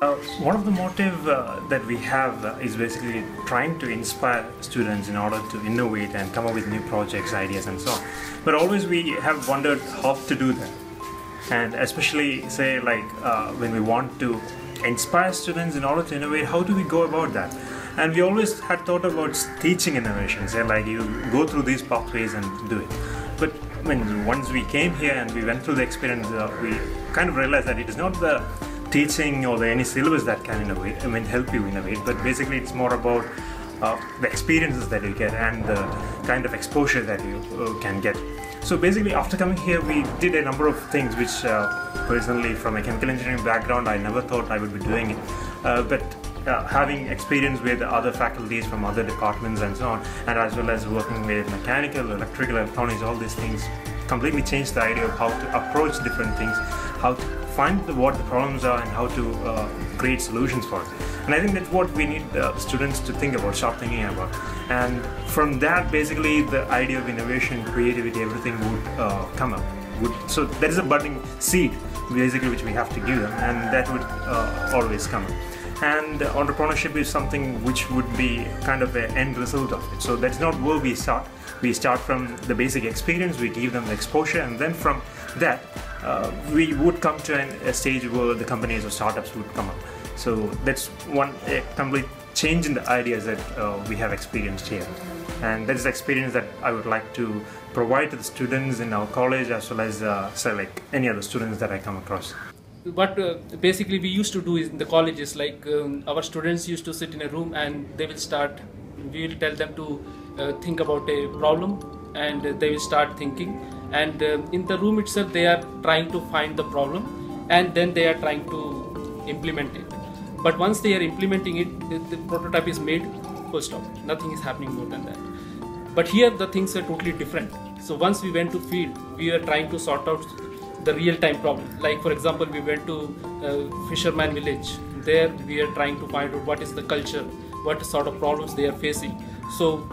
One of the motive that we have is basically trying to inspire students in order to innovate and come up with new projects, ideas and so on. But always we have wondered how to do that. And especially say like when we want to inspire students in order to innovate, how do we go about that? And we always had thought about teaching innovation, say like you go through these pathways and do it. But once we came here and we went through the experience, we kind of realized that it is not the teaching or any syllabus that can innovate, help you innovate, but basically it's more about the experiences that you get and the kind of exposure that you can get. So basically after coming here we did a number of things which personally from a chemical engineering background I never thought I would be doing it, but having experience with other faculties from other departments and so on, and as well as working with mechanical, electrical, electronics, all these things completely changed the idea of how to approach different things, how to find what the problems are and how to create solutions for it. And I think that's what we need students to think about, start thinking about. And from that basically the idea of innovation, creativity, everything would come up. So there is a budding seed basically which we have to give them, and that would always come up. And entrepreneurship is something which would be kind of an end result of it. So that's not where we start. We start from the basic experience, we give them the exposure, and then from that we would come to a stage where the companies or startups would come up. So that's a complete change in the ideas that we have experienced here. And that is the experience that I would like to provide to the students in our college as well as say like any other students that I come across. What basically we used to do is in the colleges, like our students used to sit in a room and we will tell them to think about a problem, and they will start thinking, and in the room itself they are trying to find the problem and then they are trying to implement it. But once they are implementing it, the prototype is made, full stop, nothing is happening more than that. But here the things are totally different. So once we went to field, we are trying to sort out the real-time problem. Like for example, we went to fisherman village. There we are trying to find out what is the culture, what sort of problems they are facing. So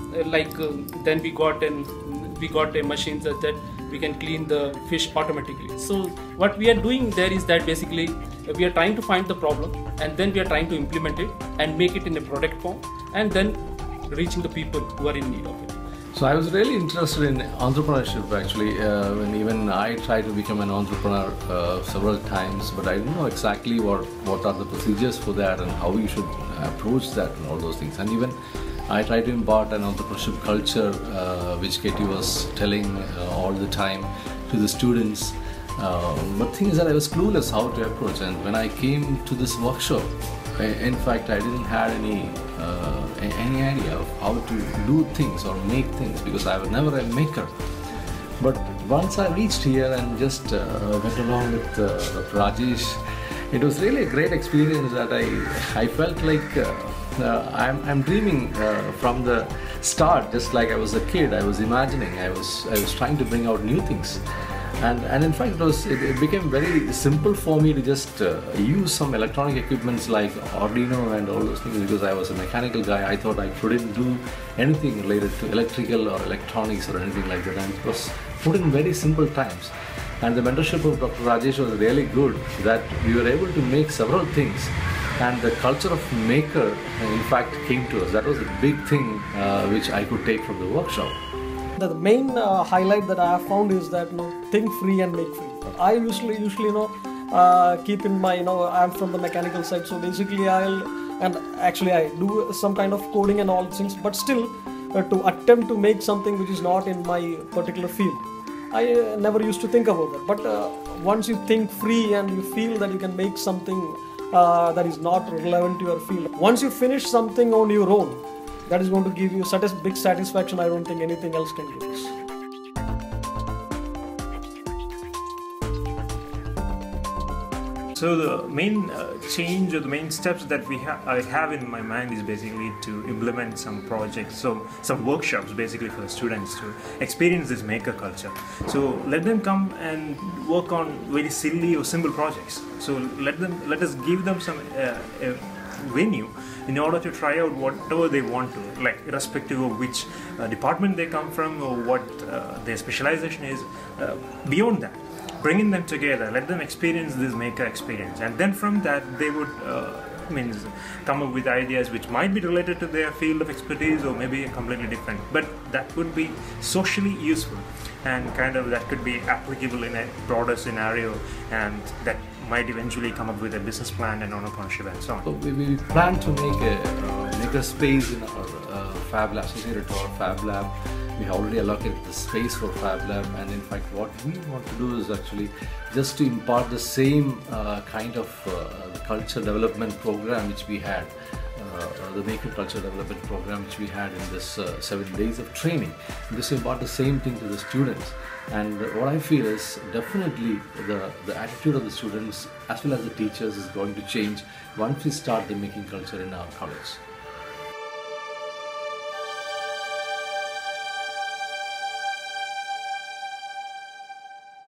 then we got a machine such that we can clean the fish automatically. So what we are doing there is that basically we are trying to find the problem and then we are trying to implement it and make it in a product form and then reaching the people who are in need of it. So I was really interested in entrepreneurship actually when even I tried to become an entrepreneur several times, but I didn't know exactly what are the procedures for that and how you should approach that and all those things. And even I tried to impart an entrepreneurship culture which Katie was telling all the time to the students. But the thing is that I was clueless how to approach, and when I came to this workshop, in fact I didn't have any idea of how to do things or make things, because I was never a maker. But once I reached here and just went along with Rajesh, it was really a great experience that I felt like I'm dreaming from the start, just like I was a kid. I was imagining, I was trying to bring out new things. And in fact it became very simple for me to just use some electronic equipments like Arduino and all those things, because I was a mechanical guy. I thought I couldn't do anything related to electrical or electronics or anything like that, and it was put in very simple times. And the mentorship of Dr. Rajesh was really good, that we were able to make several things, and the culture of maker in fact came to us. That was a big thing which I could take from the workshop. The main highlight that I have found is that think free and make free. I usually keep in mind, I'm from the mechanical side, so basically I do some kind of coding and all things, but still to attempt to make something which is not in my particular field, I never used to think about that. But once you think free and you feel that you can make something that is not relevant to your field, once you finish something on your own, that is going to give you such a big satisfaction. I don't think anything else can give this. So the main change or the main steps that I have in my mind is basically to implement some projects, so some workshops basically for the students to experience this maker culture. So let them come and work on very silly or simple projects. So let us give them some venue in order to try out whatever they want to, like irrespective of which department they come from or what their specialization is. Beyond that, bringing them together, let them experience this maker experience, and then from that they would means come up with ideas which might be related to their field of expertise or maybe completely different, but that would be socially useful and kind of that could be applicable in a broader scenario, and that might eventually come up with a business plan and entrepreneurship and so on. So we plan to make a space in our Fab Lab, associated to our Fab Lab. We have already allocated the space for Fab Lab, and in fact what we want to do is actually just to impart the same kind of the culture development program which we had, the Maker Culture Development Program which we had in this 7 days of training. This will impart the same thing to the students, and what I feel is definitely the attitude of the students as well as the teachers is going to change once we start the making culture in our college.